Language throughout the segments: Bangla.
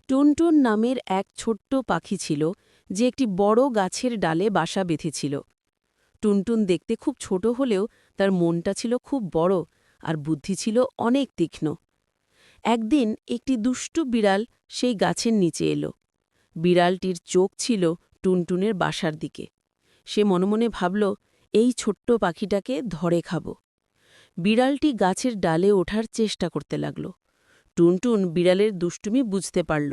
টুনটুন নামের এক ছোট্ট পাখি ছিল যে একটি বড় গাছের ডালে বাসা বেঁধেছিল। টুনটুন দেখতে খুব ছোট হলেও তার মনটা ছিল খুব বড় আর বুদ্ধি ছিল অনেক তীক্ষ্ণ। একদিন একটি দুষ্টু বিড়াল সেই গাছের নিচে এলো। বিড়ালটির চোখ ছিল টুনটুনের বাসার দিকে। সে মনে মনে ভাবল, এই ছোট্ট পাখিটাকে ধরে খাব। বিড়ালটি গাছের ডালে ওঠার চেষ্টা করতে লাগল। টুনটুন বিড়ালের দুষ্টুমি বুঝতে পারল।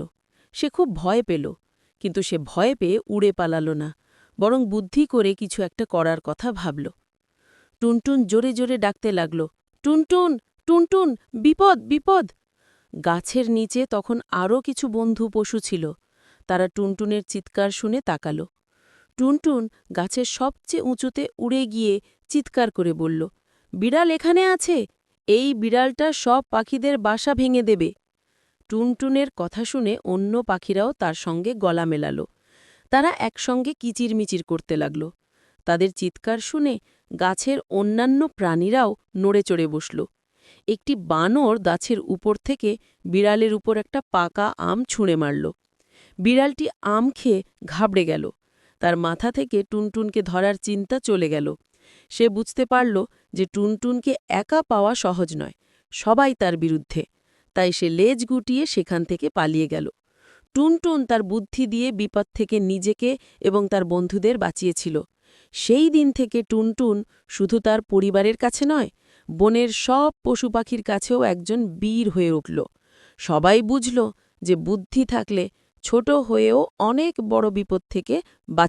সে খুব ভয় পেল, কিন্তু সে ভয় পেয়ে উড়ে পালাল না, বরং বুদ্ধি করে কিছু একটা করার কথা ভাবল। টুনটুন জোরে জোরে ডাকতে লাগল, টুনটুন, টুনটুন, বিপদ, বিপদ! গাছের নিচে তখন আরও কিছু বন্ধু পশু ছিল। তারা টুনটুনের চিৎকার শুনে তাকাল। টুনটুন গাছের সবচেয়ে উঁচুতে উড়ে গিয়ে চিৎকার করে বলল, বিড়াল এখানে আছে, এই বিড়ালটা সব পাখিদের বাসা ভেঙে দেবে। টুনটুনের কথা শুনে অন্য পাখিরাও তার সঙ্গে গলা মেলাল। তারা একসঙ্গে কিচিরমিচির করতে লাগল। তাদের চিৎকার শুনে গাছের অন্যান্য প্রাণীরাও নড়ে চড়ে বসল। একটি বানর গাছের উপর থেকে বিড়ালের উপর একটা পাকা আম ছুঁড়ে মারল। বিড়ালটি আম খেয়ে ঘাবড়ে গেল। তার মাথা থেকে টুনটুনকে ধরার চিন্তা চলে গেল। সে বুঝতে পারল যে টুনটুনকে একা পাওয়া সহজ নয়, সবাই তার বিরুদ্ধে। তাই সে লেজ গুটিয়ে সেখান থেকে পালিয়ে গেল। টুনটুন তার বুদ্ধি দিয়ে বিপদ থেকে নিজেকে এবং তার বন্ধুদের বাঁচিয়েছিল। সেই দিন থেকে টুনটুন শুধু তার পরিবারের কাছে নয়, বনের সব পশু পাখির কাছেও একজন বীর হয়ে উঠল। সবাই বুঝল যে বুদ্ধি থাকলে ছোট হয়েও অনেক বড় বিপদ থেকে বাঁচা